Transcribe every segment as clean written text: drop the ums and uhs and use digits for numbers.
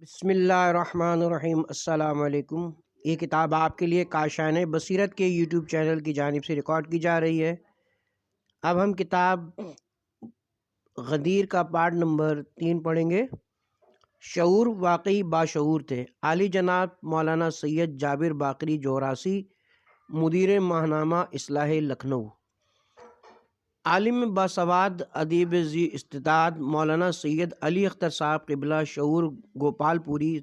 بسم اللہ الرحمن الرحیم۔ السلام علیکم۔ یہ کتاب آپ کے لیے کاشان بصیرت کے یوٹیوب چینل کی جانب سے ریکارڈ کی جا رہی ہے۔ اب ہم کتاب غدیر کا پارٹ نمبر 3 پڑھیں گے۔ شعور واقعی باشعور تھے۔ عالی جناب مولانا سید جابر باقری جوراسی، مدیر ماہنامہ اصلاح لکھنؤ۔ عالم باسواد ادیب ذی استعداد مولانا سید علی اختر صاحب قبلہ شعور گوپال پوری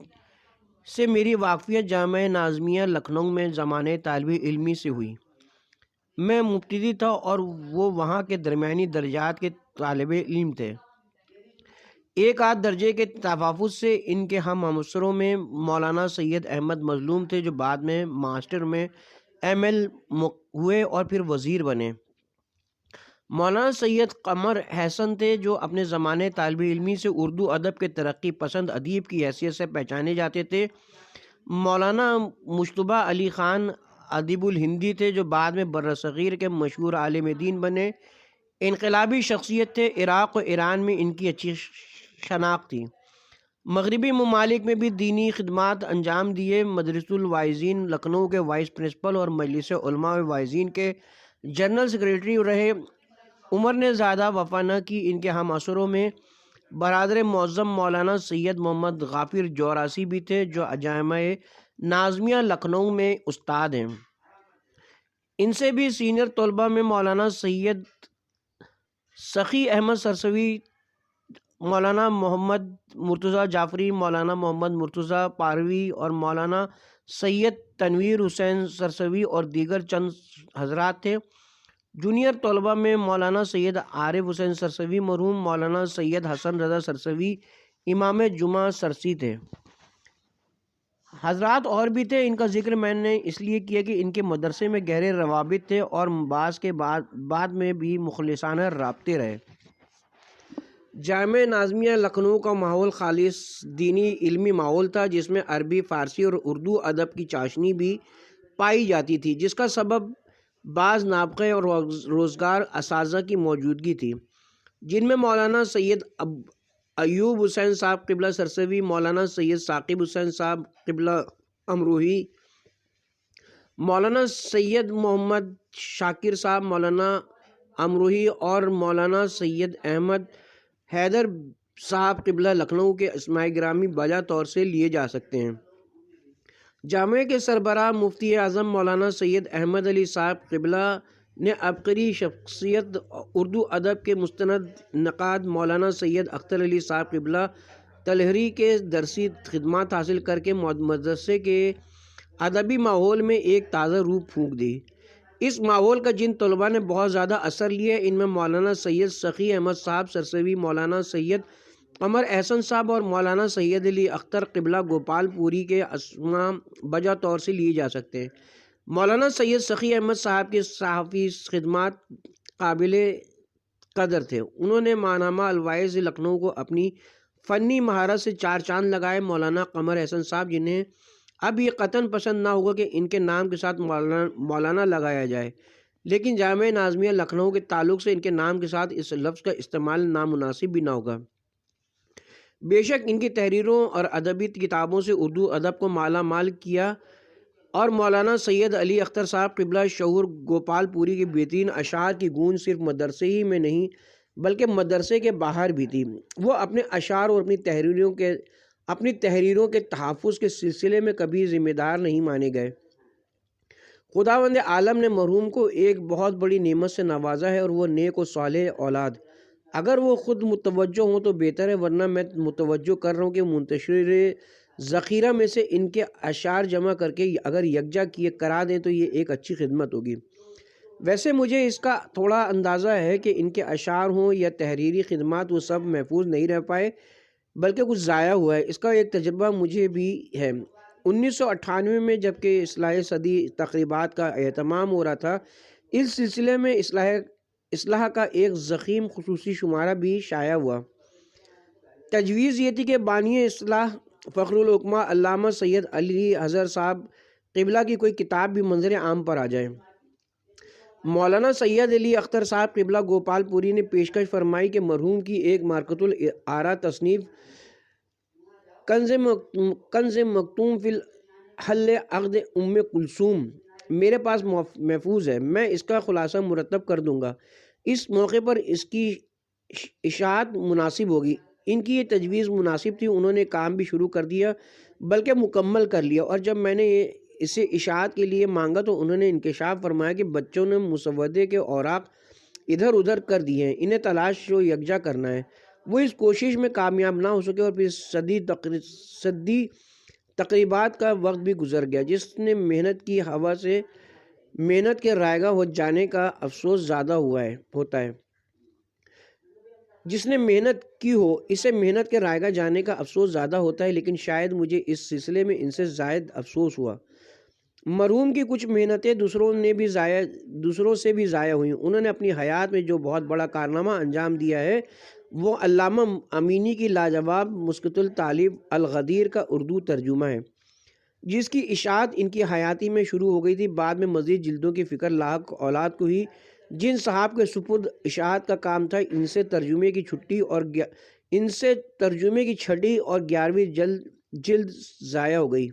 سے میری واقفیت جامعہ ناظمیہ لکھنؤ میں زمانۂ طالب علمی سے ہوئی۔ میں مبتدی تھا اور وہ وہاں کے درمیانی درجات کے طالب علم تھے۔ ایک آدھ درجے کے تفاوت سے ان کے ہم عصروں میں مولانا سید احمد مظلوم تھے، جو بعد میں ماسٹر میں ML ہوئے اور پھر وزیر بنے۔ مولانا سید قمر احسن تھے، جو اپنے زمانے طالب علمی سے اردو ادب کے ترقی پسند ادیب کی حیثیت سے پہچانے جاتے تھے۔ مولانا مجتبیٰ علی خان ادیب الہندی تھے، جو بعد میں برصغیر کے مشہور عالم دین بنے۔ انقلابی شخصیت تھے۔ عراق و ایران میں ان کی اچھی شناخت تھی۔ مغربی ممالک میں بھی دینی خدمات انجام دیے۔ مدرسۃ الواعظین لکھنؤ کے وائس پرنسپل اور مجلس علماء و واعظین کے جنرل سیکریٹری رہے۔ عمر نے زیادہ وفا نہ کی۔ ان کے ہم عصروں میں برادر معظم مولانا سید محمد غافر جوراسی بھی تھے، جو جامعہ ناظمیہ لکھنؤ میں استاد ہیں۔ ان سے بھی سینئر طلباء میں مولانا سید سخی احمد سرسوی، مولانا محمد مرتضیٰ جعفری، مولانا محمد مرتضیٰ پاروی اور مولانا سید تنویر حسین سرسوی اور دیگر چند حضرات تھے۔ جونیئر طلباء میں مولانا سید عارف حسین سرسوی مرحوم، مولانا سید حسن رضا سرسوی، امام جمعہ سرسی تھے۔ حضرات اور بھی تھے، ان کا ذکر میں نے اس لیے کیا کہ ان کے مدرسے میں گہرے روابط تھے اور بعض کے بعد میں بھی مخلصانہ رابطے رہے۔ جامعہ ناظمیہ لکھنؤ کا ماحول خالص دینی علمی ماحول تھا، جس میں عربی، فارسی اور اردو ادب کی چاشنی بھی پائی جاتی تھی، جس کا سبب بعض نابغہ اور روزگار اساتذہ کی موجودگی تھی، جن میں مولانا سید ایوب حسین صاحب قبلہ سرسوی، مولانا سید ثاقب حسین صاحب قبلہ امروہی، مولانا سید محمد شاکر صاحب مولانا امروہی اور مولانا سید احمد حیدر صاحب قبلہ لکھنؤ کے اسماء گرامی بجا طور سے لیے جا سکتے ہیں۔ جامعہ کے سربراہ مفتی اعظم مولانا سید احمد علی صاحب قبلہ نے عبقری شخصیت اردو ادب کے مستند نقاد مولانا سید اختر علی صاحب قبلہ تلہری کے درسی خدمات حاصل کر کے مدرسے کے ادبی ماحول میں ایک تازہ روح پھونک دی۔ اس ماحول کا جن طلباء نے بہت زیادہ اثر لیا، ان میں مولانا سید سخی احمد صاحب سرسوی، مولانا سید قمر احسن صاحب اور مولانا سید علی اختر قبلہ گوپال پوری کے اسماء بجا طور سے لیے جا سکتے ہیں۔ مولانا سید سخی احمد صاحب کے صحافی خدمات قابل قدر تھے۔ انہوں نے ماہنامہ الواعظ لکھنؤ کو اپنی فنی مہارت سے چار چاند لگائے۔ مولانا قمر احسن صاحب، جنہیں اب یہ قطعاً پسند نہ ہوگا کہ ان کے نام کے ساتھ مولانا لگایا جائے، لیکن جامعہ ناظمیہ لکھنؤ کے تعلق سے ان کے نام کے ساتھ اس لفظ کا استعمال نامناسب بھی نہ ہوگا۔ بے شک ان کی تحریروں اور ادبی کتابوں سے اردو ادب کو مالا مال کیا، اور مولانا سید علی اختر صاحب قبلہ شعور گوپال پوری کے بہترین اشعار کی گونج صرف مدرسے ہی میں نہیں بلکہ مدرسے کے باہر بھی تھی۔ وہ اپنے اشعار اور اپنی تحریروں کے تحفظ کے سلسلے میں کبھی ذمہ دار نہیں مانے گئے۔ خداوند عالم نے مرحوم کو ایک بہت بڑی نعمت سے نوازا ہے، اور وہ نیک و صالح اولاد۔ اگر وہ خود متوجہ ہوں تو بہتر ہے، ورنہ میں متوجہ کر رہا ہوں کہ منتشر ذخیرہ میں سے ان کے اشعار جمع کر کے اگر یکجا کرا دیں تو یہ ایک اچھی خدمت ہوگی۔ ویسے مجھے اس کا تھوڑا اندازہ ہے کہ ان کے اشعار ہوں یا تحریری خدمات، وہ سب محفوظ نہیں رہ پائے بلکہ کچھ ضائع ہوا ہے۔ اس کا ایک تجربہ مجھے بھی ہے۔ 1998 میں جبکہ اصلاح صدی تقریبات کا اہتمام ہو رہا تھا، اس سلسلے میں اصلاح کا ایک ضخیم خصوصی شمارہ بھی شائع ہوا۔ تجویز یہ تھی کہ بانی اصلاح فخر الحکماء علامہ سید علی اظہر صاحب قبلہ کی کوئی کتاب بھی منظر عام پر آ جائے۔ مولانا سید علی اختر صاحب قبلہ گوپال پوری نے پیشکش فرمائی کہ مرحوم کی ایک معرکۃ الآراء تصنیف کنز مکتوم فی الحل عقد ام کلثوم میرے پاس محفوظ ہے، میں اس کا خلاصہ مرتب کر دوں گا، اس موقع پر اس کی اشاعت مناسب ہوگی۔ ان کی یہ تجویز مناسب تھی، انہوں نے کام بھی شروع کر دیا بلکہ مکمل کر لیا، اور جب میں نے اسے اشاعت کے لیے مانگا تو انہوں نے انکشاف فرمایا کہ بچوں نے مسودے کے اوراق ادھر ادھر کر دیے ہیں، انہیں تلاش و یکجا کرنا ہے۔ وہ اس کوشش میں کامیاب نہ ہو سکے اور پھر صدی تقریبات کا وقت بھی گزر گیا۔ جس نے محنت کی ہوا سے محنت کے رائگاں ہو جانے کا افسوس زیادہ ہوتا ہے۔ جس نے محنت کی ہو اسے محنت کے رائگاں جانے کا افسوس زیادہ ہوتا ہے، لیکن شاید مجھے اس سلسلے میں ان سے زائد افسوس ہوا۔ مرحوم کی کچھ محنتیں دوسروں سے بھی ضائع ہوئیں۔ انہوں نے اپنی حیات میں جو بہت بڑا کارنامہ انجام دیا ہے وہ علامہ امینی کی لاجواب مسکت الطالب الغدیر کا اردو ترجمہ ہے، جس کی اشاعت ان کی حیاتی میں شروع ہو گئی تھی۔ بعد میں مزید جلدوں کی فکر لاحق اولاد کو ہی، جن صاحب کے سپرد اشاعت کا کام تھا۔ ان سے ترجمے کی چھٹی اور 11ویں جلد ضائع ہو گئی۔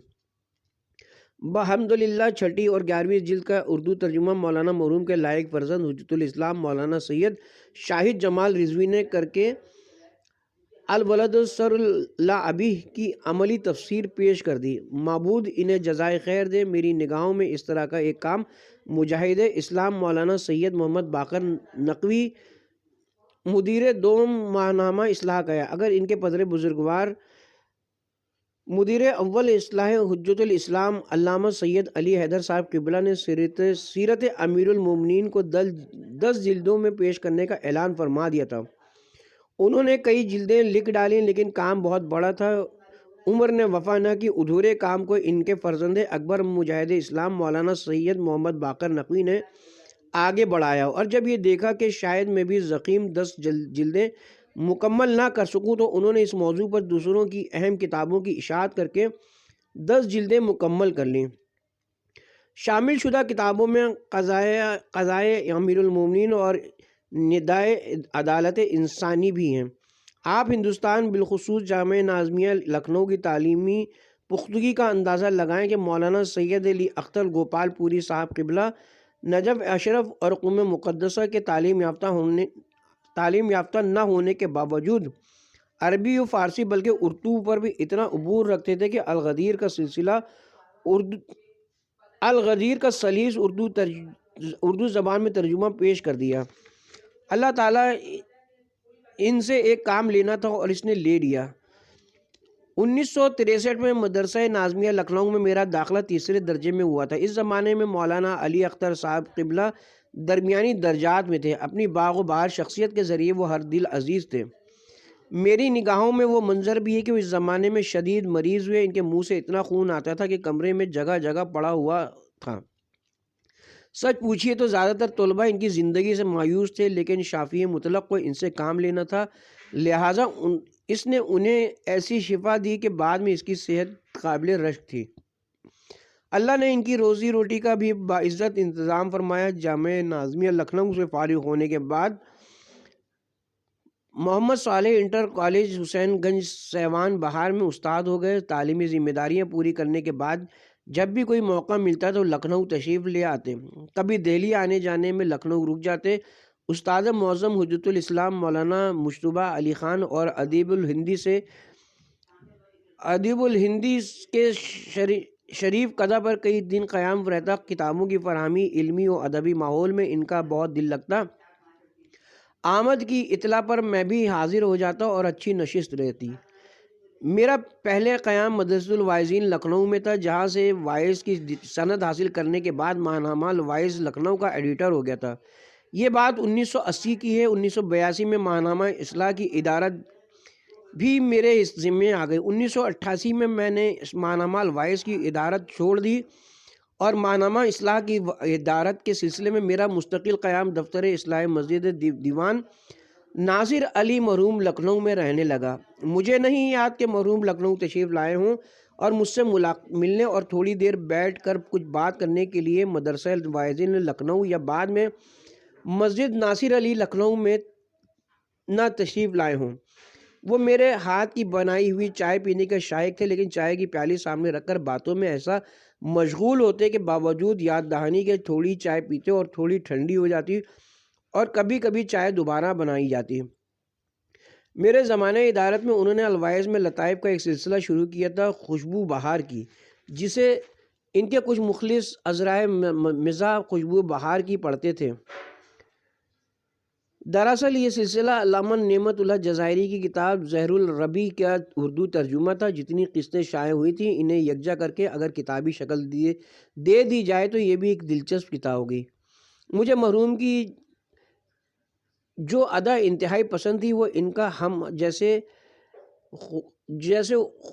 بحمدللہ چھٹی اور 11ویں جلد کا اردو ترجمہ مولانا مرحوم کے لائق فرزند حجت الاسلام مولانا سید شاہد جمال رضوی نے کر کے الولد سر اللہ ابیہ کی عملی تفسیر پیش کر دی۔ معبود انہیں جزائے خیر دے۔ میری نگاہوں میں اس طرح کا ایک کام مجاہد اسلام مولانا سید محمد باقر نقوی مدیر دوم ماہنامہ اصلاح کا ہے۔ اگر ان کے پدر بزرگوار مدیر اول اصلاح حجت الاسلام علامہ سید علی حیدر صاحب قبلہ نے سیرت امیر المومنین کو 10 جلدوں میں پیش کرنے کا اعلان فرما دیا تھا، انہوں نے کئی جلدیں لکھ ڈالیں، لیکن کام بہت بڑا تھا، عمر نے وفا نہ کی۔ ادھورے کام کو ان کے فرزند اکبر مجاہد اسلام مولانا سید محمد باقر نقوی نے آگے بڑھایا، اور جب یہ دیکھا کہ شاید میں بھی زخیم 10 جلدیں مکمل نہ کر سکوں تو انہوں نے اس موضوع پر دوسروں کی اہم کتابوں کی اشاعت کر کے 10 جلدیں مکمل کر لیں۔ شامل شدہ کتابوں میں قضائے امیر المومنین اور ندائے عدالت انسانی بھی ہیں۔ آپ ہندوستان بالخصوص جامعہ نظامیہ لکھنؤ کی تعلیمی پختگی کا اندازہ لگائیں کہ مولانا سید علی اختر گوپال پوری صاحب قبلہ نجف اشرف اور قم مقدسہ کے تعلیم یافتہ نہ ہونے کے باوجود عربی و فارسی بلکہ اردو پر بھی اتنا عبور رکھتے تھے کہ الغدیر کا سلیس اردو زبان میں ترجمہ پیش کر دیا۔ اللہ تعالیٰ ان سے ایک کام لینا تھا اور اس نے لے لیا۔ 1963 میں مدرسہ نظامیہ لکھنؤ میں میرا داخلہ تیسرے درجے میں ہوا تھا۔ اس زمانے میں مولانا علی اختر صاحب قبلہ درمیانی درجات میں تھے۔ اپنی باغ و بہار شخصیت کے ذریعے وہ ہر دل عزیز تھے۔ میری نگاہوں میں وہ منظر بھی ہے کہ وہ اس زمانے میں شدید مریض ہوئے، ان کے منہ سے اتنا خون آتا تھا کہ کمرے میں جگہ جگہ پڑا ہوا تھا۔ سچ پوچھیے تو زیادہ تر طلبہ ان کی زندگی سے مایوس تھے، لیکن شافی مطلق کو ان سے کام لینا تھا، لہٰذا اس نے انہیں ایسی شفا دی کہ بعد میں اس کی صحت قابل رشک تھی۔ اللہ نے ان کی روزی روٹی کا بھی باعزت انتظام فرمایا۔ جامعہ نظامیہ لکھنؤ سے فارغ ہونے کے بعد محمد صالح انٹر کالج حسین گنج سیوان بہار میں استاد ہو گئے۔ تعلیمی ذمہ داریاں پوری کرنے کے بعد جب بھی کوئی موقع ملتا تو لکھنؤ تشریف لے آتے، کبھی دہلی آنے جانے میں لکھنؤ رک جاتے۔ استاد معظم حجت الاسلام مولانا مجتبیٰ علی خان اور ادیب الہندی کے شریف قدہ پر کئی دن قیام رہتا۔ کتابوں کی فراہمی، علمی و ادبی ماحول میں ان کا بہت دل لگتا۔ آمد کی اطلاع پر میں بھی حاضر ہو جاتا اور اچھی نشست رہتی۔ میرا پہلے قیام مدرسۃ الواعظین لکھنؤ میں تھا، جہاں سے وائز کی سند حاصل کرنے کے بعد ماہنامہ الواعظ لکھنؤ کا ایڈیٹر ہو گیا تھا۔ یہ بات 1980 کی ہے۔ 1982 میں ماہنامہ اصلاح کی ادارت بھی میرے ذمے آ گئی۔ 1988 میں میں نے ماہنامہ الواعظ کی ادارت چھوڑ دی اور ماہنامہ اصلاح کی ادارت کے سلسلے میں میرا مستقل قیام دفتر اصلاح مسجد دیوان ناصر علی مرحوم لکھنؤ میں رہنے لگا۔ مجھے نہیں یاد کہ مرحوم لکھنؤ تشریف لائے ہوں اور مجھ سے ملنے اور تھوڑی دیر بیٹھ کر کچھ بات کرنے کے لیے مدرسہ الواعظین لکھنؤ یا بعد میں مسجد ناصر علی لکھنؤ میں نہ تشریف لائے ہوں۔ وہ میرے ہاتھ کی بنائی ہوئی چائے پینے کے شائق تھے، لیکن چائے کی پیالی سامنے رکھ کر باتوں میں ایسا مشغول ہوتے کہ باوجود یاد دہانی کے تھوڑی چائے پیتے اور تھوڑی ٹھنڈی ہو جاتی اور کبھی کبھی چائے دوبارہ بنائی جاتی۔ میرے زمانہ ادارت میں انہوں نے الوائز میں لطائف کا ایک سلسلہ شروع کیا تھا، خوشبو بہار کی، جسے ان کے کچھ مخلص عذرائے مزاح خوشبو بہار کی پڑھتے تھے۔ دراصل یہ سلسلہ علامہ نعمت اللہ جزائری کی کتاب زہر الربیع کا اردو ترجمہ تھا۔ جتنی قسطیں شائع ہوئی تھیں انہیں یکجا کر کے اگر کتابی شکل دے دی جائے تو یہ بھی ایک دلچسپ کتاب ہوگی۔ مجھے مرحوم کی جو ادا انتہائی پسند تھی وہ ان کا ہم جیسے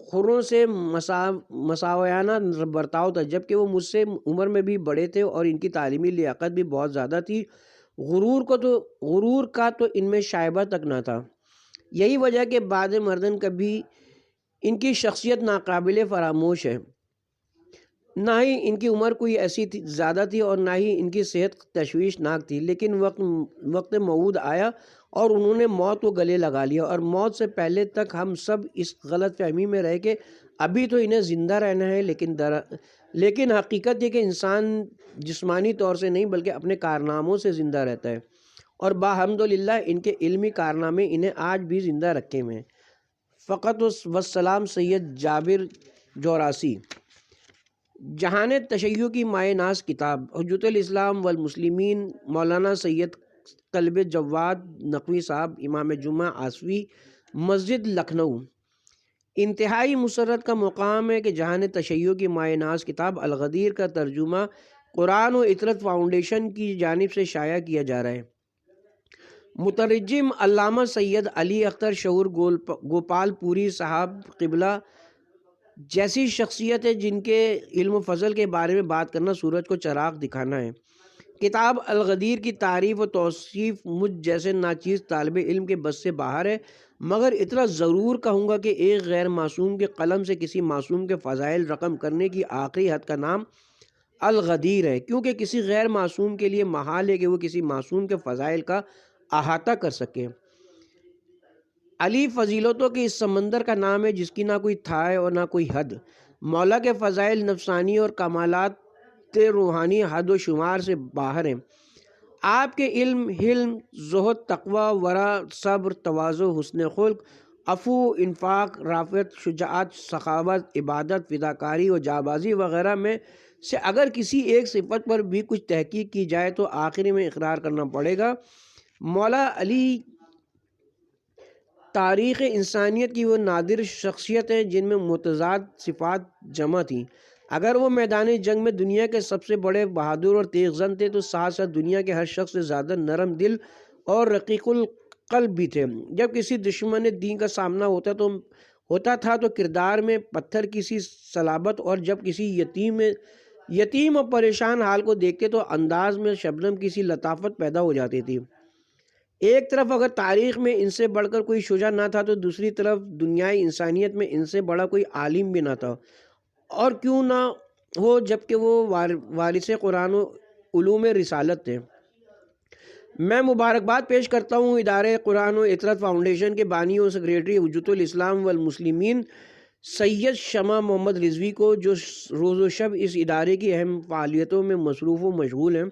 خوروں سے مساویانہ برتاؤ تھا، جبکہ وہ مجھ سے عمر میں بھی بڑے تھے اور ان کی تعلیمی لیاقت بھی بہت زیادہ تھی۔ غرور کا تو ان میں شائبہ تک نہ تھا۔ یہی وجہ کہ بعد مردن کبھی ان کی شخصیت ناقابل فراموش ہے۔ نہ ہی ان کی عمر کوئی ایسی زیادہ تھی اور نہ ہی ان کی صحت تشویشناک تھی، لیکن وقت موعود آیا اور انہوں نے موت کو گلے لگا لیا، اور موت سے پہلے تک ہم سب اس غلط فہمی میں رہے کہ ابھی تو انہیں زندہ رہنا ہے، لیکن حقیقت یہ کہ انسان جسمانی طور سے نہیں بلکہ اپنے کارناموں سے زندہ رہتا ہے، اور باحمدللہ ان کے علمی کارنامے انہیں آج بھی زندہ رکھے ہوئے ہیں۔ فقط والسلام سید جابر جوراسی۔ جہان تشیع کی مائع ناز کتاب حجت الاسلام والمسلمین مولانا سید قلب جواد نقوی صاحب، امام جمعہ آسوی مسجد لکھنؤ۔ انتہائی مسرت کا مقام ہے کہ جہان تشیع کی مائع ناز کتاب الغدیر کا ترجمہ قرآن و اطرت فاؤنڈیشن کی جانب سے شائع کیا جا رہا ہے۔ مترجم علامہ سید علی اختر شعور گوپال پوری صاحب قبلہ جیسی شخصیت ہے جن کے علم و فضل کے بارے میں بات کرنا سورج کو چراغ دکھانا ہے۔ کتاب الغدیر کی تعریف و توصیف مجھ جیسے ناچیز طالب علم کے بس سے باہر ہے، مگر اتنا ضرور کہوں گا کہ ایک غیر معصوم کے قلم سے کسی معصوم کے فضائل رقم کرنے کی آخری حد کا نام الغدیر ہے، کیونکہ کسی غیر معصوم کے لیے محال ہے کہ وہ کسی معصوم کے فضائل کا احاطہ کر سکے۔ علی فضیلتوں کے اس سمندر کا نام ہے جس کی نہ کوئی تھا اور نہ کوئی حد۔ مولا کے فضائل نفسانی اور کمالات روحانی حد و شمار سے باہر ہیں۔ آپ کے علم، حلم، زہد، تقوی، ورع، صبر، تواضع، حسن خلق، عفو، انفاق، رافت، شجاعت، سخاوت، عبادت، فداکاری و جابازی وغیرہ میں سے اگر کسی ایک صفت پر بھی کچھ تحقیق کی جائے تو آخری میں اقرار کرنا پڑے گا مولا علی تاریخ انسانیت کی وہ نادر شخصیت ہے جن میں متضاد صفات جمع تھیں۔ اگر وہ میدان جنگ میں دنیا کے سب سے بڑے بہادر اور تیز زن تھے تو ساتھ ساتھ دنیا کے ہر شخص سے زیادہ نرم دل اور رقیق القلب بھی تھے۔ جب کسی دشمن دین کا سامنا ہوتا تھا تو کردار میں پتھر کی سی صلابت، اور جب کسی یتیم اور پریشان حال کو دیکھتے تو انداز میں شبنم کی سی لطافت پیدا ہو جاتی تھی۔ ایک طرف اگر تاریخ میں ان سے بڑھ کر کوئی شجاع نہ تھا تو دوسری طرف دنیائے انسانیت میں ان سے بڑا کوئی عالم بھی نہ تھا، اور کیوں نہ ہو جبکہ وہ وارث قرآن و علوم رسالت تھے۔ میں مبارکباد پیش کرتا ہوں ادارے قرآن و اطرت فاؤنڈیشن کے بانی و سیکریٹری حجت الاسلام والمسلمین سید شمع محمد رضوی کو، جو روز و شب اس ادارے کی اہم فعالیتوں میں مصروف و مشغول ہیں،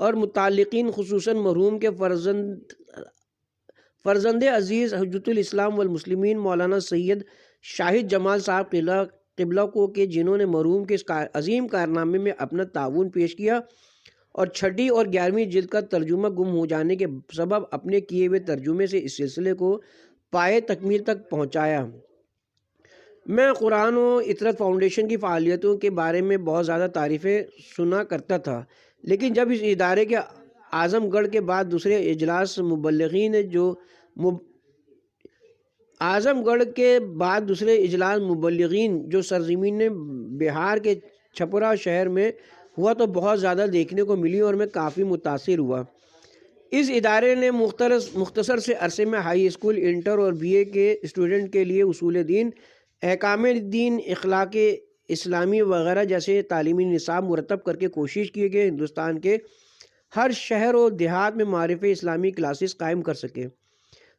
اور متعلقین خصوصاً مرحوم کے فرزند عزیز حجت الاسلام والمسلمین مولانا سید شاہد جمال صاحب قبلہ کو کہ جنہوں نے مرحوم کے اس عظیم کارنامے میں اپنا تعاون پیش کیا اور 6 اور 11ویں جلد کا ترجمہ گم ہو جانے کے سبب اپنے کیے ہوئے ترجمے سے اس سلسلے کو پائے تکمیل تک پہنچایا۔ میں قرآن و اطرت فاؤنڈیشن کی فعالیتوں کے بارے میں بہت زیادہ تعریفیں سنا کرتا تھا، لیکن جب اس ادارے کے اعظم گڑھ کے بعد دوسرے اجلاس مبلغین جو سرزمین بہار کے چھپرا شہر میں ہوا تو بہت زیادہ دیکھنے کو ملی اور میں کافی متاثر ہوا۔ اس ادارے نے مختصر سے عرصے میں ہائی اسکول، انٹر اور BA کے اسٹوڈنٹ کے لیے اصول دین، احکام دین، اخلاق اسلامی وغیرہ جیسے تعلیمی نصاب مرتب کر کے کوشش کی کہ ہندوستان کے ہر شہر و دیہات میں معارف اسلامی کلاسز قائم کر سکے۔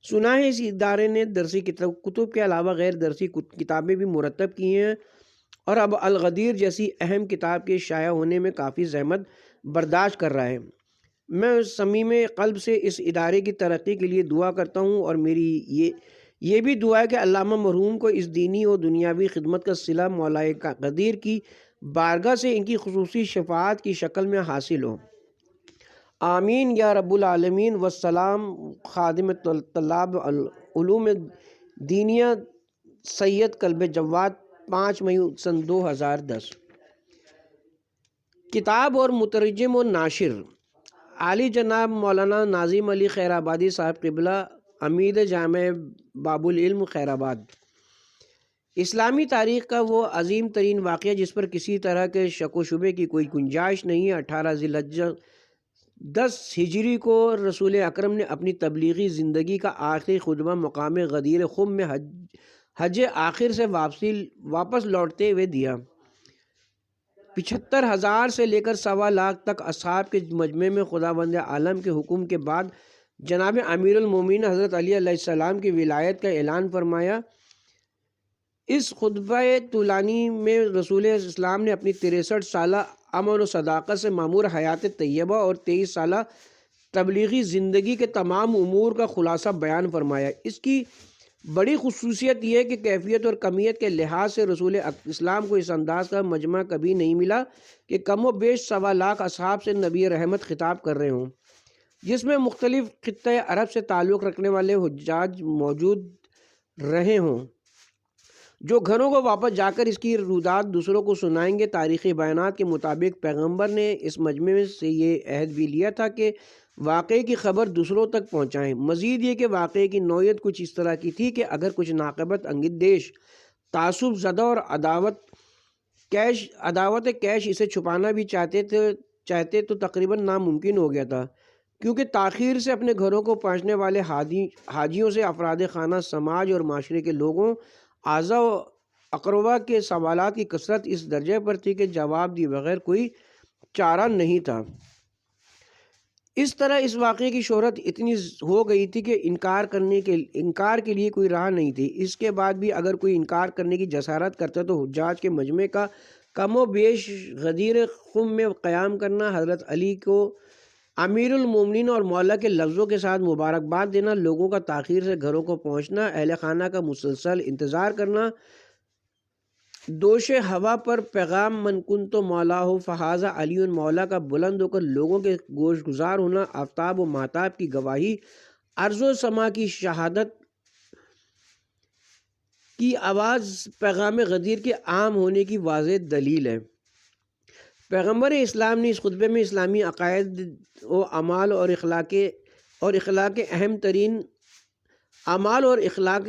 سنا ہے اس ادارے نے درسی کتب کے علاوہ غیر درسی کتابیں بھی مرتب کی ہیں اور اب الغدیر جیسی اہم کتاب کے شائع ہونے میں کافی زحمت برداشت کر رہا ہے۔ میں صمیم قلب سے اس ادارے کی ترقی کے لیے دعا کرتا ہوں، اور میری یہ بھی دعا ہے کہ علامہ مرحوم کو اس دینی و دنیاوی خدمت کا صلہ مولا قدیر کی بارگاہ سے ان کی خصوصی شفاعت کی شکل میں حاصل ہو، آمین یا رب العالمین۔ والسلام خادم طلاب علوم دینیہ سید کلب جواد، 5 مئی سن 2010۔ کتاب اور مترجم و ناشر عالی جناب مولانا ناظم علی خیر آبادی صاحب قبلہ، امید جامع باب العلم خیر آباد۔ اسلامی تاریخ کا وہ عظیم ترین واقعہ جس پر کسی طرح کے شک و شبے کی کوئی گنجائش نہیں ہے، 18 ذی الحجہ 10 ہجری کو رسول اکرم نے اپنی تبلیغی زندگی کا آخری خطبہ مقام غدیر خم میں حج آخر سے واپس لوٹتے ہوئے دیا۔ 75,000 سے لے کر 1.25 لاکھ تک اصحاب کے مجمع میں خداوند عالم کے حکم کے بعد جناب امیر المومنین حضرت علی علیہ السلام کی ولایت کا اعلان فرمایا۔ اس خطبہ طولانی میں رسول اسلام نے اپنی 63 سالہ امن و صداقت سے معمور حیات طیبہ اور 23 سالہ تبلیغی زندگی کے تمام امور کا خلاصہ بیان فرمایا۔ اس کی بڑی خصوصیت یہ ہے کہ کیفیت اور کمیت کے لحاظ سے رسول اسلام کو اس انداز کا مجمع کبھی نہیں ملا کہ کم و بیش 1.25 لاکھ اصحاب سے نبی رحمت خطاب کر رہے ہوں، جس میں مختلف خطۂ عرب سے تعلق رکھنے والے حجاج موجود رہے ہوں، جو گھروں کو واپس جا کر اس کی رودات دوسروں کو سنائیں گے۔ تاریخی بیانات کے مطابق پیغمبر نے اس مجمع سے یہ عہد بھی لیا تھا کہ واقعے کی خبر دوسروں تک پہنچائیں۔ مزید یہ کہ واقعے کی نوعیت کچھ اس طرح کی تھی کہ اگر کچھ ناقابت اندیش، تعصب زدہ اور عداوت کیش اسے چھپانا بھی چاہتے تو تقریباً ناممکن ہو گیا تھا، کیونکہ تاخیر سے اپنے گھروں کو پہنچنے والے حاجیوں سے افراد خانہ، سماج اور معاشرے کے لوگوں، اعضاء و اقربا کے سوالات کی کثرت اس درجے پر تھی کہ جواب دیے بغیر کوئی چارہ نہیں تھا۔ اس طرح اس واقعے کی شہرت اتنی ہو گئی تھی کہ انکار کے لیے کوئی راہ نہیں تھی۔ اس کے بعد بھی اگر کوئی انکار کرنے کی جسارت کرتا تو حجاج کے مجمع کا کم و بیش غدیر خم میں قیام کرنا، حضرت علی کو امیر المومنین اور مولا کے لفظوں کے ساتھ مبارکباد دینا، لوگوں کا تاخیر سے گھروں کو پہنچنا، اہل خانہ کا مسلسل انتظار کرنا، دوش ہوا پر پیغام من کنت مولاہ فہذا علی مولا کا بلند ہو کر لوگوں کے گوش گزار ہونا، آفتاب و مہتاب کی گواہی، ارض و سما کی شہادت کی آواز پیغام غدیر کے عام ہونے کی واضح دلیل ہے۔ پیغمبر اسلام نے اس خطبے میں اسلامی عقائد و اعمال اور اخلاق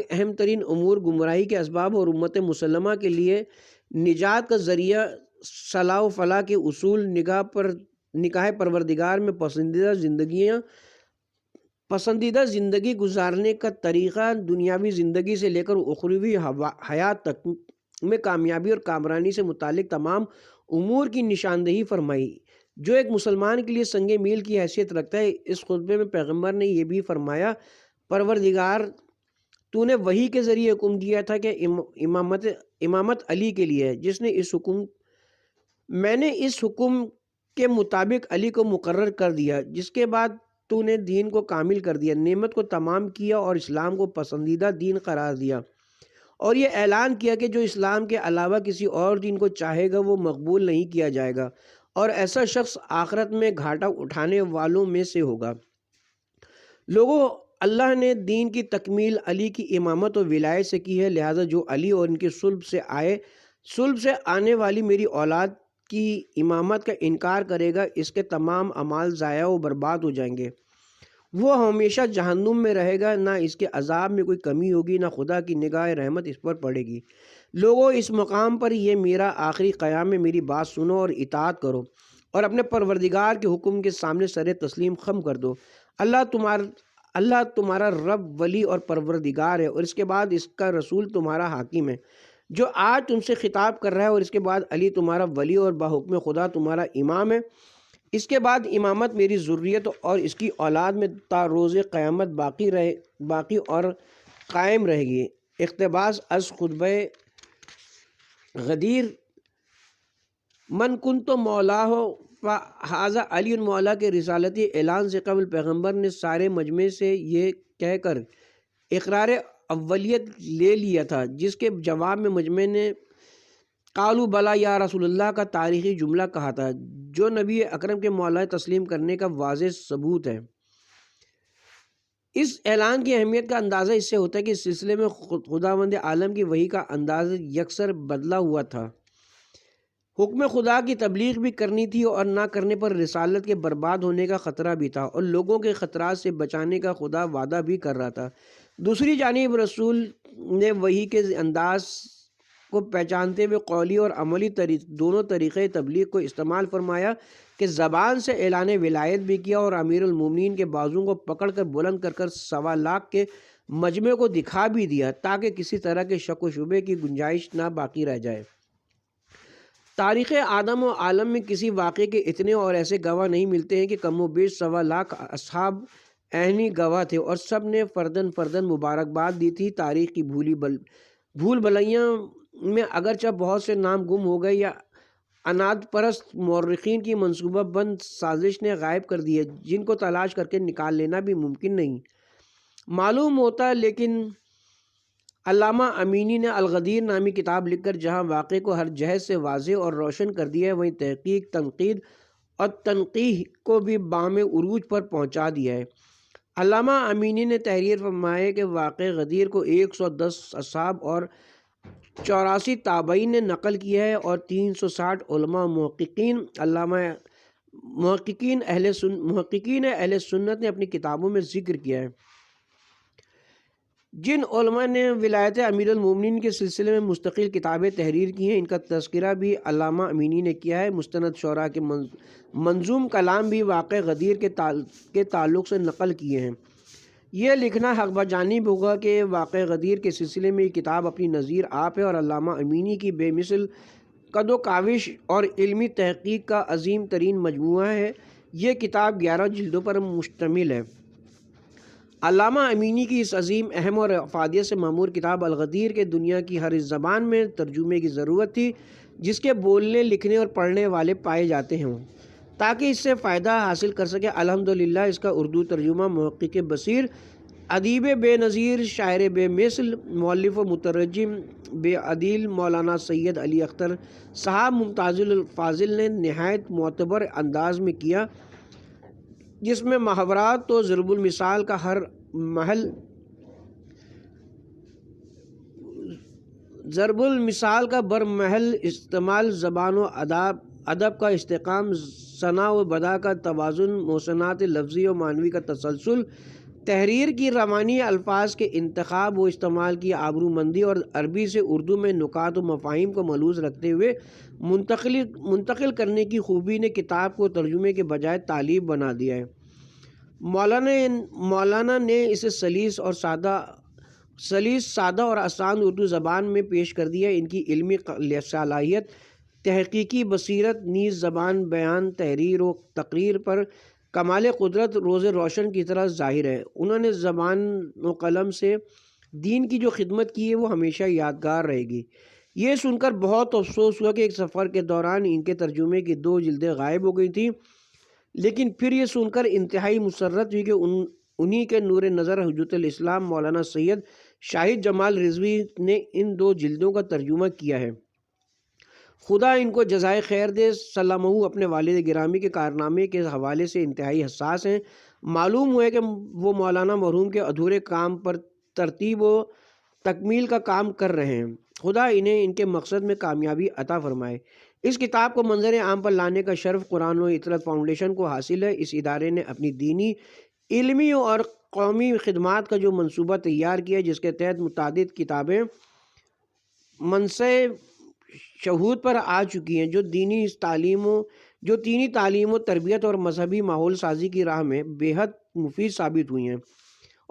اہم ترین امور، گمراہی کے اسباب اور امت مسلمہ کے لیے نجات کا ذریعہ، صلاح و فلاح کے اصول، نگاہ پروردگار میں پسندیدہ زندگی گزارنے کا طریقہ، دنیاوی زندگی سے لے کر اخروی حیات تک میں کامیابی اور کامرانی سے متعلق تمام امور کی نشاندہی فرمائی، جو ایک مسلمان کے لیے سنگ میل کی حیثیت رکھتا ہے۔ اس خطبے میں پیغمبر نے یہ بھی فرمایا، پروردگار، تو نے وحی کے ذریعے حکم دیا تھا کہ امامت علی کے لیے ہے، میں نے اس حکم کے مطابق علی کو مقرر کر دیا، جس کے بعد تو نے دین کو کامل کر دیا، نعمت کو تمام کیا اور اسلام کو پسندیدہ دین قرار دیا، اور یہ اعلان کیا کہ جو اسلام کے علاوہ کسی اور دین کو چاہے گا وہ مقبول نہیں کیا جائے گا، اور ایسا شخص آخرت میں گھاٹا اٹھانے والوں میں سے ہوگا۔ لوگوں، اللہ نے دین کی تکمیل علی کی امامت و ولایت سے کی ہے، لہٰذا جو علی اور ان کے صلب سے آنے والی میری اولاد کی امامت کا انکار کرے گا، اس کے تمام اعمال ضائع و برباد ہو جائیں گے، وہ ہمیشہ جہنم میں رہے گا، نہ اس کے عذاب میں کوئی کمی ہوگی، نہ خدا کی نگاہ رحمت اس پر پڑے گی۔ لوگوں، اس مقام پر یہ میرا آخری قیام ہے، میری بات سنو اور اطاعت کرو اور اپنے پروردگار کے حکم کے سامنے سر تسلیم خم کر دو۔ اللہ تمہارا رب، ولی اور پروردگار ہے، اور اس کے بعد اس کا رسول تمہارا حاکم ہے، جو آج تم سے خطاب کر رہا ہے، اور اس کے بعد علی تمہارا ولی اور بحکم خدا تمہارا امام ہے۔ اس کے بعد امامت میری ذریت اور اس کی اولاد میں تا روز قیامت باقی اور قائم رہے گی۔ اقتباس از خطبہ غدیر من کنت مولاہ فہذا علی مولا کے رسالتی اعلان سے قبل پیغمبر نے سارے مجمع سے یہ کہہ کر اقرار اولیت لے لیا تھا، جس کے جواب میں مجمع نے قالوا بلا یا رسول اللہ کا تاریخی جملہ کہا تھا، جو نبی اکرم کے مولا تسلیم کرنے کا واضح ثبوت ہے۔ اس اعلان کی اہمیت کا اندازہ اس سے ہوتا ہے کہ اس سلسلے میں خداوند عالم کی وحی کا انداز یکسر بدلا ہوا تھا۔ حکم خدا کی تبلیغ بھی کرنی تھی اور نہ کرنے پر رسالت کے برباد ہونے کا خطرہ بھی تھا، اور لوگوں کے خطرات سے بچانے کا خدا وعدہ بھی کر رہا تھا۔ دوسری جانب رسول نے وحی کے انداز کو پہچانتے ہوئے قولی اور عملی دونوں طریقے تبلیغ کو استعمال فرمایا کہ زبان سے اعلان ولایت بھی کیا اور امیر المومنین کے بازوؤں کو پکڑ کر بلند کر 1.25 لاکھ کے مجمع کو دکھا بھی دیا، تاکہ کسی طرح کے شک و شبے کی گنجائش نہ باقی رہ جائے۔ تاریخ آدم و عالم میں کسی واقعے کے اتنے اور ایسے گواہ نہیں ملتے ہیں کہ کم و بیش 1.25 لاکھ اصحاب عینی گواہ تھے، اور سب نے فردن مبارکباد دی تھی۔ تاریخ کی بھول بھلیاں میں اگرچہ بہت سے نام گم ہو گئے یا اناد پرست مورخین کی منصوبہ بند سازش نے غائب کر دی ہے، جن کو تلاش کر کے نکال لینا بھی ممکن نہیں معلوم ہوتا، لیکن علامہ امینی نے الغدیر نامی کتاب لکھ کر جہاں واقعے کو ہر جہت سے واضح اور روشن کر دیا ہے، وہیں تحقیق، تنقید اور تنقیح کو بھی بام عروج پر پہنچا دیا ہے۔ علامہ امینی نے تحریر فرمایا کہ واقعہ غدیر کو 110 اصحاب اور 84 تابعین نے نقل کیا ہے، اور 360 علماء محققین اہل سنت نے اپنی کتابوں میں ذکر کیا ہے۔ جن علماء نے ولایت امیر المومنین کے سلسلے میں مستقل کتابیں تحریر کی ہیں، ان کا تذکرہ بھی علامہ امینی نے کیا ہے۔ مستند شعراء کے منظوم کلام بھی واقعہ غدیر کے تعلق سے نقل کیے ہیں۔ یہ لکھنا حق بجانب ہوگا کہ واقعہ غدیر کے سلسلے میں یہ کتاب اپنی نظیر آپ ہے، اور علامہ امینی کی بے مثل قد و کاوش اور علمی تحقیق کا عظیم ترین مجموعہ ہے۔ یہ کتاب 11 جلدوں پر مشتمل ہے۔ علامہ امینی کی اس عظیم، اہم اور افادیت سے معمور کتاب الغدیر کے دنیا کی ہر زبان میں ترجمے کی ضرورت تھی، جس کے بولنے، لکھنے اور پڑھنے والے پائے جاتے ہوں، تاکہ اس سے فائدہ حاصل کر سکے۔ الحمدللہ اس کا اردو ترجمہ محقق بصیر، ادیب بے نظیر، شاعر بے مثل، مؤلف و مترجم بے عدیل مولانا سید علی اختر صاحب ممتاز الفاضل نے نہایت معتبر انداز میں کیا، جس میں محاورات تو ضرب المثال کا برمحل استعمال، زبان و ادب کا استحکام، ثنا و بدا کا توازن، محسنات لفظی و معنوی کا تسلسل، تحریر کی روانی، الفاظ کے انتخاب و استعمال کی آبرومندی، اور عربی سے اردو میں نکات و مفاہیم کو ملحوظ رکھتے ہوئے منتقل کرنے کی خوبی نے کتاب کو ترجمے کے بجائے طالب بنا دیا ہے۔ مولانا نے اسے سلیس سادہ اور آسان اردو زبان میں پیش کر دیا۔ ان کی علمی صلاحیت، تحقیقی بصیرت، نیز زبان، بیان، تحریر و تقریر پر کمال قدرت روز روشن کی طرح ظاہر ہے۔ انہوں نے زبان و قلم سے دین کی جو خدمت کی ہے وہ ہمیشہ یادگار رہے گی۔ یہ سن کر بہت افسوس ہوا کہ ایک سفر کے دوران ان کے ترجمے کی 2 جلدیں غائب ہو گئی تھیں، لیکن پھر یہ سن کر انتہائی مسرت ہوئی کہ انہی کے نور نظر حجت الاسلام مولانا سید شاہد جمال رضوی نے ان 2 جلدوں کا ترجمہ کیا ہے۔ خدا ان کو جزائے خیر دے۔ سلامہ اپنے والد گرامی کے کارنامے کے حوالے سے انتہائی حساس ہیں۔ معلوم ہوا ہے کہ وہ مولانا مرحوم کے ادھورے کام پر ترتیب و تکمیل کا کام کر رہے ہیں۔ خدا انہیں ان کے مقصد میں کامیابی عطا فرمائے۔ اس کتاب کو منظر عام پر لانے کا شرف قرآن و اطرت فاؤنڈیشن کو حاصل ہے۔ اس ادارے نے اپنی دینی، علمی اور قومی خدمات کا جو منصوبہ تیار کیا ہے، جس کے تحت متعدد کتابیں منصع شہود پر آ چکی ہیں، جو دینی تعلیم و تربیت اور مذہبی ماحول سازی کی راہ میں بے حد مفید ثابت ہوئی ہیں،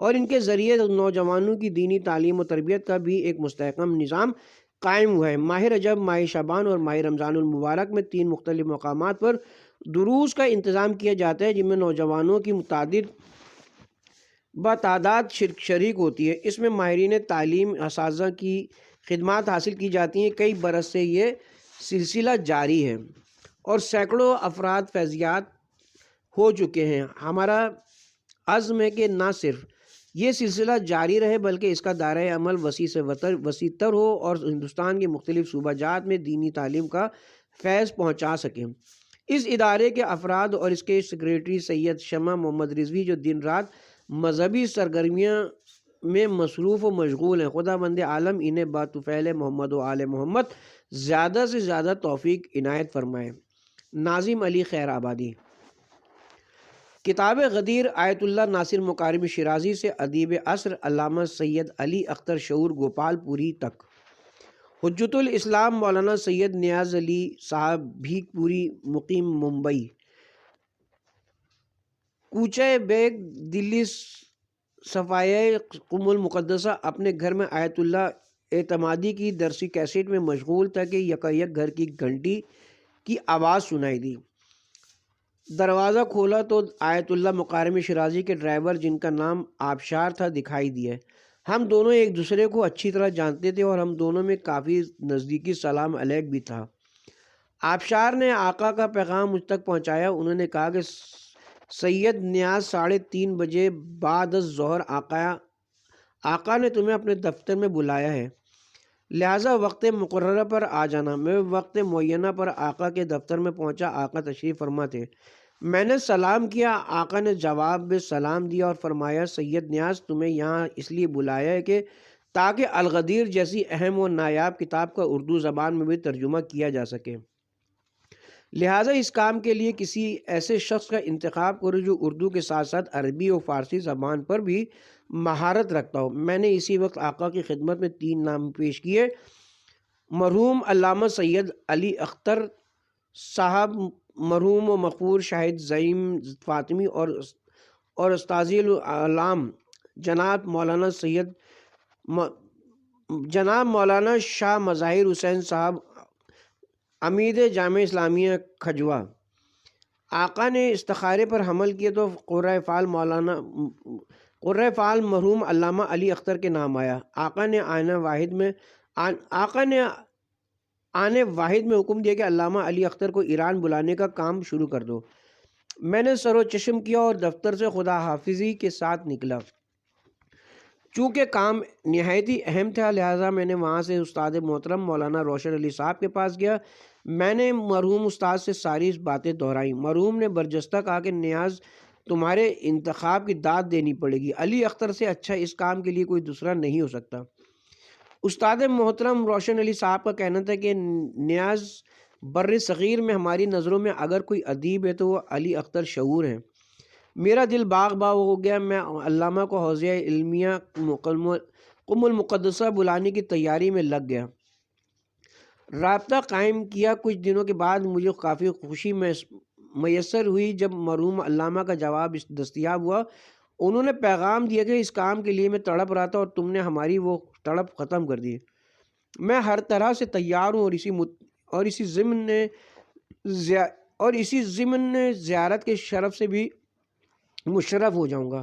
اور ان کے ذریعے نوجوانوں کی دینی تعلیم و تربیت کا بھی ایک مستحکم نظام قائم ہوا ہے۔ ماہ رجب، ماہ شعبان اور ماہ رمضان المبارک میں 3 مختلف مقامات پر دروس کا انتظام کیا جاتا ہے جن میں نوجوانوں کی متعدد بتعداد شریک ہوتی ہے۔ اس میں ماہرین تعلیم، اساتذہ کی خدمات حاصل کی جاتی ہیں۔ کئی برس سے یہ سلسلہ جاری ہے اور سینکڑوں افراد فیضیات ہو چکے ہیں۔ ہمارا عزم ہے کہ نہ صرف یہ سلسلہ جاری رہے بلکہ اس کا دائرۂ عمل وسیع تر ہو اور ہندوستان کے مختلف صوبہ جات میں دینی تعلیم کا فیض پہنچا سکیں۔ اس ادارے کے افراد اور اس کے سیکریٹری سید شمع محمد رضوی جو دن رات مذہبی سرگرمیاں میں مصروف و مشغول ہیں، خدا بند عالم انہیں باطفیل محمد و آل محمد زیادہ سے زیادہ توفیق عنایت فرمائے۔ ناظم علی خیر آبادی۔ کتاب غدیر آیت اللہ ناصر مکارم شیرازی سے ادیب عصر علامہ سید علی اختر شعور گوپال پوری تک۔ حجت الاسلام مولانا سید نیاز علی صاحب بھیک پوری مقیم ممبئی۔ کوچہ بیگ دلی صفائے قم المقدسہ اپنے گھر میں آیت اللہ اعتمادی کی درسی کیسٹ میں مشغول تھا کہ یکایک گھر کی گھنٹی کی آواز سنائی دی۔ دروازہ کھولا تو آیت اللہ مکارم شیرازی کے ڈرائیور جن کا نام آبشار تھا دکھائی دیے۔ ہم دونوں ایک دوسرے کو اچھی طرح جانتے تھے اور ہم دونوں میں کافی نزدیکی سلام علیک بھی تھا۔ آبشار نے آقا کا پیغام مجھ تک پہنچایا۔ انہوں نے کہا کہ سید نیاز 3:30 بجے بعد الظہر آقا نے تمہیں اپنے دفتر میں بلایا ہے، لہٰذا وقت مقررہ پر آ جانا۔ میں وقت معینہ پر آقا کے دفتر میں پہنچا۔ آقا تشریف فرما تھے۔ میں نے سلام کیا۔ آقا نے جواب میں سلام دیا اور فرمایا سید نیاز تمہیں یہاں اس لیے بلایا ہے کہ تاکہ الغدیر جیسی اہم و نایاب کتاب کا اردو زبان میں بھی ترجمہ کیا جا سکے، لہٰذا اس کام کے لیے کسی ایسے شخص کا انتخاب کرو جو اردو کے ساتھ ساتھ عربی اور فارسی زبان پر بھی مہارت رکھتا ہو۔ میں نے اسی وقت آقا کی خدمت میں 3 نام پیش کیے: مرحوم علامہ سید علی اختر صاحب، مرحوم و مغفور شاہد زعیم فاطمی اور استاذی العلام جناب مولانا شاہ مظاہر حسین صاحب، امید جامعہ اسلامیہ کھجوا۔ آقا نے استخارے پر حمل کیے تو قرۂ فعال مرحوم علامہ علی اختر کے نام آیا۔ آقا نے آنے واحد میں حکم دیا کہ علامہ علی اختر کو ایران بلانے کا کام شروع کر دو۔ میں نے سر و چشم کیا اور دفتر سے خدا حافظی کے ساتھ نکلا۔ چونکہ کام نہایت ہی اہم تھا لہٰذا میں نے وہاں سے استاد محترم مولانا روشن علی صاحب کے پاس گیا۔ میں نے مرحوم استاد سے ساری باتیں دہرائیں۔ مرحوم نے برجستہ کہا کہ نیاز تمہارے انتخاب کی داد دینی پڑے گی، علی اختر سے اچھا اس کام کے لیے کوئی دوسرا نہیں ہو سکتا۔ استاد محترم روشن علی صاحب کا کہنا تھا کہ نیاز بر صغیر میں ہماری نظروں میں اگر کوئی ادیب ہے تو وہ علی اختر شعور ہیں۔ میرا دل باغ ہو گیا۔ میں علامہ کو حوزہ علمیہ قم المقدسہ بلانے کی تیاری میں لگ گیا۔ رابطہ قائم کیا۔ کچھ دنوں کے بعد مجھے کافی خوشی میسر ہوئی جب مرحوم علامہ کا جواب دستیاب ہوا۔ انہوں نے پیغام دیا کہ اس کام کے لیے میں تڑپ رہا تھا اور تم نے ہماری وہ تڑپ ختم کر دی۔ میں ہر طرح سے تیار ہوں اور اسی ضمن زیارت کے شرف سے بھی مشرف ہو جاؤں گا۔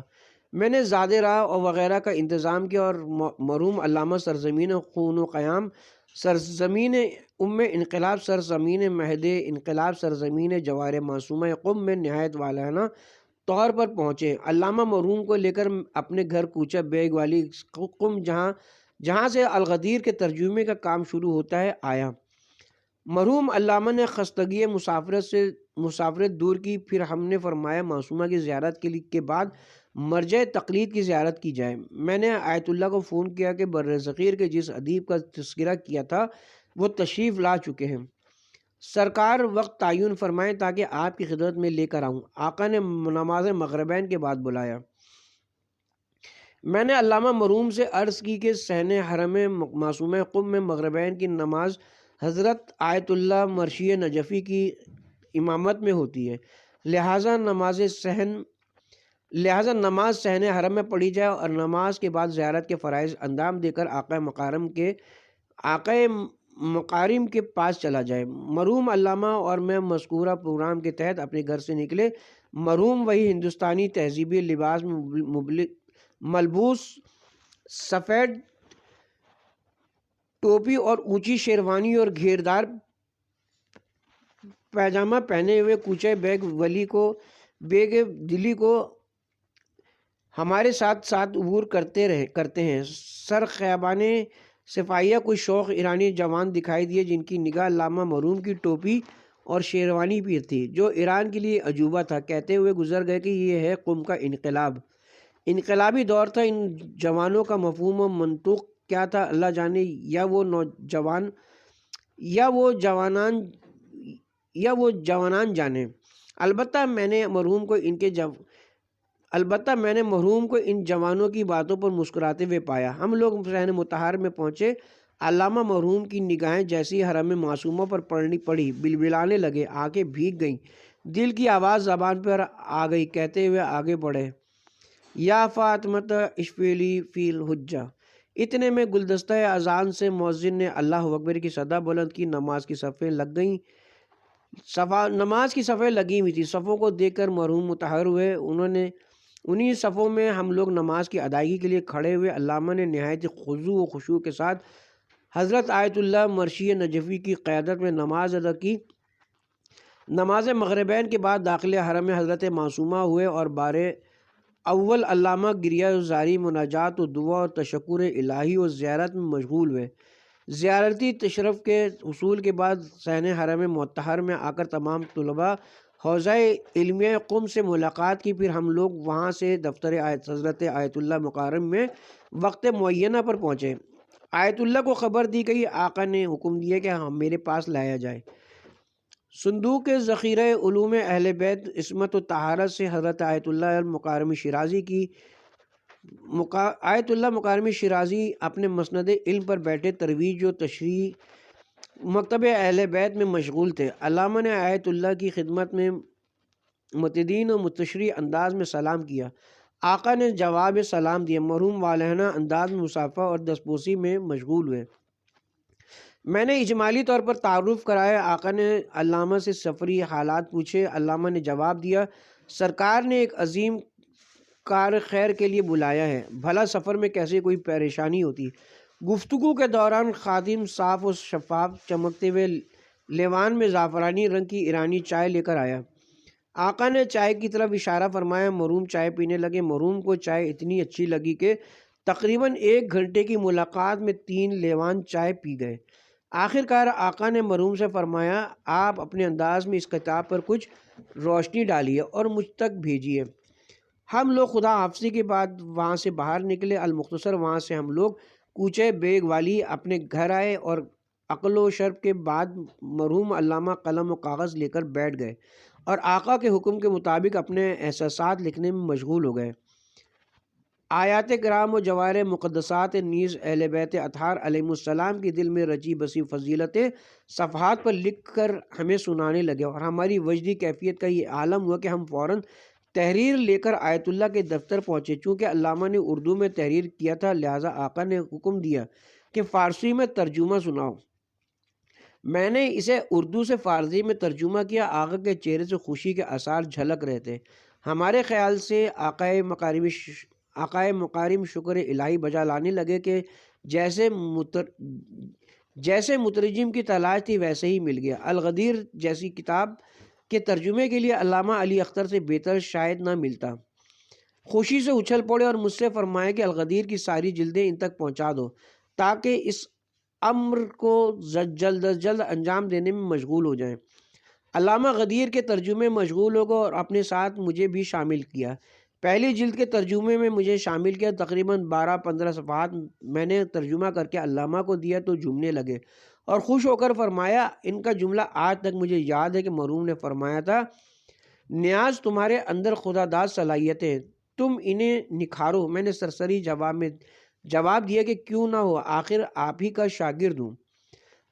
میں نے زاد راہ اور وغیرہ کا انتظام کیا اور مرحوم علامہ سرزمین خون و قیام، سرزمین ام انقلاب، سرزمین مہد انقلاب، سرزمین جوار معصومہ قم میں نہایت والہانہ طور پر پہنچے۔ علامہ مرحوم کو لے کر اپنے گھر کوچہ بیگ والی قم جہاں سے الغدیر کے ترجمے کا کام شروع ہوتا ہے آیا۔ مرحوم علامہ نے خستگی مسافرت دور کی۔ پھر ہم نے فرمایا معصومہ کی زیارت کے بعد مرجع تقلید کی زیارت کی جائے۔ میں نے آیت اللہ کو فون کیا کہ برصغیر کے جس ادیب کا تذکرہ کیا تھا وہ تشریف لا چکے ہیں، سرکار وقت تعین فرمائیں تاکہ آپ کی خدمت میں لے کر آؤں۔ آقا نے نماز مغربین کے بعد بلایا۔ میں نے علامہ مرحوم سے عرض کی کہ صحن حرم معصومہ قم میں مغربین کی نماز حضرت آیت اللہ مرشی نجفی کی امامت میں ہوتی ہے، لہٰذا نماز صحن حرم میں پڑھی جائے اور نماز کے بعد زیارت کے فرائض انجام دے کر آقا مکارم کے پاس چلا جائے۔ مرحوم علامہ اور میں مذکورہ پروگرام کے تحت اپنے گھر سے نکلے۔ مرحوم وہی ہندوستانی تہذیبی لباس میں ملبوس، سفید ٹوپی اور اونچی شیروانی اور گھیردار پیجامہ پہنے ہوئے کوچے بیگ دلی کو ہمارے ساتھ ساتھ عبور کرتے ہیں۔ سر خیابان صفائیہ کوئی شوخ ایرانی جوان دکھائی دیے جن کی نگاہ علامہ مرحوم کی ٹوپی اور شیروانی پر تھی، جو ایران کے لیے عجوبہ تھا۔ کہتے ہوئے گزر گئے کہ یہ ہے قم کا انقلاب، انقلابی دور تھا۔ ان جوانوں کا مفہوم و منطوق کیا تھا اللہ جانے، یا وہ جوانان جانے۔ البتہ میں نے مرحوم کو ان جوانوں کی باتوں پر مسکراتے ہوئے پایا۔ ہم لوگ صحن مطہر میں پہنچے۔ علامہ مرحوم کی نگاہیں جیسی حرم معصومہ پر پڑی، بلبلانے لگے، آنکھیں بھیگ گئیں، دل کی آواز زبان پر آ گئی۔ کہتے ہوئے آگے بڑھے، یا فاطمۃ اشفیلی فی الحجہ۔ اتنے میں گلدستہ اذان سے مؤذن نے اللہ اکبر کی صدا بلند کی۔ نماز کی صفیں لگی ہوئی تھی۔ صفوں کو دیکھ کر مرحوم متحر ہوئے۔ انہی صفوں میں ہم لوگ نماز کی ادائیگی کے لیے کھڑے ہوئے۔ علامہ نے نہایت خضوع و خشوع کے ساتھ حضرت آیت اللہ مرشی نجفی کی قیادت میں نماز ادا کی۔ نماز مغربین کے بعد داخل حرم حضرت معصومہ ہوئے اور بار اول علامہ گریہ زاری، مناجات و دعا اور تشکر الہی و زیارت میں مشغول ہوئے۔ زیارتی تشرف کے حصول کے بعد صحن حرم مطہر میں آ کر تمام طلباء حوزہ علمیہ قم سے ملاقات کی۔ پھر ہم لوگ وہاں سے دفتر حضرت آیت اللہ مکرم میں وقت معینہ پر پہنچے۔ آیت اللہ کو خبر دی گئی، آقا نے حکم دیا کہ میرے پاس لایا جائے۔ صندوق ذخیرہ علوم اہل بیت عصمت و طہارت سے حضرت آیت اللہ مکارم شیرازی اپنے مسند علم پر بیٹھے ترویج و تشریح مکتب اہل بیت میں مشغول تھے۔ علامہ نے آیت اللہ کی خدمت میں متدین و متشریح انداز میں سلام کیا۔ آقا نے جواب سلام دیا۔ مرحوم والہانہ انداز میں مصافحہ اور دستبوسی میں مشغول ہوئے۔ میں نے اجمالی طور پر تعارف کرایا۔ آقا نے علامہ سے سفری حالات پوچھے۔ علامہ نے جواب دیا، سرکار نے ایک عظیم کار خیر کے لیے بلایا ہے، بھلا سفر میں کیسے کوئی پریشانی ہوتی۔ گفتگو کے دوران خادم صاف و شفاف چمکتے ہوئے لیوان میں زعفرانی رنگ کی ایرانی چائے لے کر آیا۔ آقا نے چائے کی طرف اشارہ فرمایا۔ مرحوم چائے پینے لگے۔ مرحوم کو چائے اتنی اچھی لگی کہ تقریباً 1 گھنٹے کی ملاقات میں 3 لیوان چائے پی گئے۔ آخر کار آقا نے مرحوم سے فرمایا، آپ اپنے انداز میں اس کتاب پر کچھ روشنی ڈالیے اور مجھ تک بھیجیے۔ ہم لوگ خدا حافظی کے بعد وہاں سے باہر نکلے۔ المختصر وہاں سے ہم لوگ کوچے بیگ والی اپنے گھر آئے اور عقل و شرب کے بعد مرحوم علامہ قلم و کاغذ لے کر بیٹھ گئے اور آقا کے حکم کے مطابق اپنے احساسات لکھنے میں مشغول ہو گئے۔ آیات کرام و جواہر مقدسات نیز اہل بیت اطہار علیہم السلام کی دل میں رچی بسی فضیلت صفحات پر لکھ کر ہمیں سنانے لگے، اور ہماری وجدی کیفیت کا یہ عالم ہوا کہ ہم فوراً تحریر لے کر آیت اللہ کے دفتر پہنچے۔ چونکہ علامہ نے اردو میں تحریر کیا تھا، لہٰذا آقا نے حکم دیا کہ فارسی میں ترجمہ سناؤ۔ میں نے اسے اردو سے فارسی میں ترجمہ کیا۔ آقا کے چہرے سے خوشی کے آثار جھلک رہے تھے۔ ہمارے خیال سے آقائے مکارم شکر الہی بجا لانے لگے کہ جیسے مترجم کی تلاش تھی ویسے ہی مل گیا۔ الغدیر جیسی کتاب کے ترجمے کے لیے علامہ علی اختر سے بہتر شاید نہ ملتا۔ خوشی سے اچھل پڑے اور مجھ سے فرمایا کہ الغدیر کی ساری جلدیں ان تک پہنچا دو تاکہ اس امر کو جلد از جلد انجام دینے میں مشغول ہو جائیں۔ علامہ غدیر کے ترجمے مشغول ہو گئے اور اپنے ساتھ مجھے بھی شامل کیا۔ پہلی جلد کے ترجمے میں مجھے شامل کیا۔ تقریباً 12-15 صفحات میں نے ترجمہ کر کے علامہ کو دیا تو جھومنے لگے اور خوش ہو کر فرمایا، ان کا جملہ آج تک مجھے یاد ہے کہ مرحوم نے فرمایا تھا، نیاز تمہارے اندر خدا داد صلاحیتیں، تم انہیں نکھارو۔ میں نے سرسری جواب دیا کہ کیوں نہ ہو، آخر آپ ہی کا شاگرد ہوں۔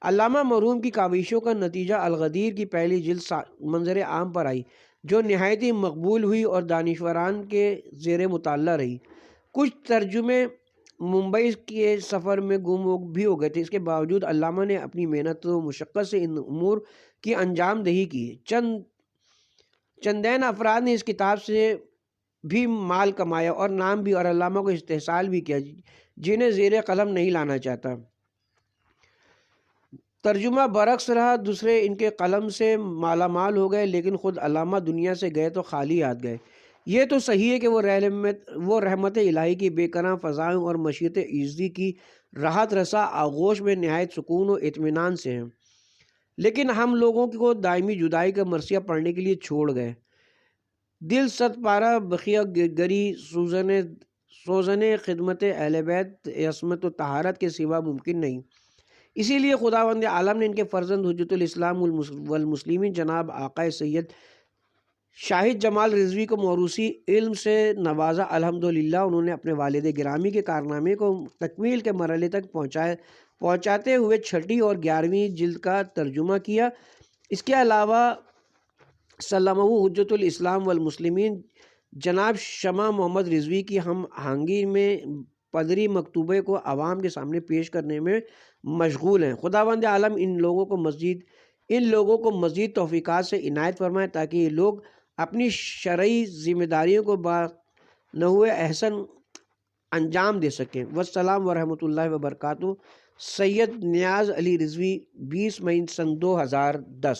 علامہ مرحوم کی کاوشوں کا نتیجہ الغدیر کی پہلی جلد منظر عام پر آئی، جو نہایت ہی مقبول ہوئی اور دانشوران کے زیر مطالعہ رہی۔ کچھ ترجمے ممبئی کے سفر میں گم بھی ہو گئے تھے۔ اس کے باوجود علامہ نے اپنی محنت و مشقت سے ان امور کی انجام دہی کی۔ چندین افراد نے اس کتاب سے بھی مال کمایا اور نام بھی اور علامہ کو استحصال بھی کیا، جنہیں زیر قلم نہیں لانا چاہتا۔ ترجمہ برعکس رہا، دوسرے ان کے قلم سے مالا مال ہو گئے، لیکن خود علامہ دنیا سے گئے تو خالی ہاتھ گئے۔ یہ تو صحیح ہے کہ وہ رحمت الہی کی بے کراں فضائیں اور مشیت ایزدی کی راحت رسا آغوش میں نہایت سکون و اطمینان سے ہیں، لیکن ہم لوگوں کو دائمی جدائی کا مرثیہ پڑھنے کے لیے چھوڑ گئے۔ دل صد پارہ بخیہ گری سوزن خدمت اہل بیت عصمت و طہارت کے سوا ممکن نہیں۔ اسی لیے خداوند عالم نے ان کے فرزند حجت الاسلام والمسلمین جناب آقا سید شاہد جمال رضوی کو موروثی علم سے نوازا۔ الحمدللہ انہوں نے اپنے والد گرامی کے کارنامے کو تکمیل کے مرحلے تک پہنچاتے ہوئے 6 اور 11ویں جلد کا ترجمہ کیا۔ اس کے علاوہ سلمہ حجت الاسلام والمسلمین جناب شمع محمد رضوی کی ہم آہنگی میں پدری مکتوبے کو عوام کے سامنے پیش کرنے میں مشغول ہیں۔ خداوند عالم ان لوگوں کو مزید توفیقات سے عنایت فرمائے تاکہ یہ لوگ اپنی شرعی ذمہ داریوں کو بنحو احسن انجام دے سکیں۔ والسلام ورحمۃ اللہ وبرکاتہ۔ سید نیاز علی رضوی، 20 مئی سن 2010۔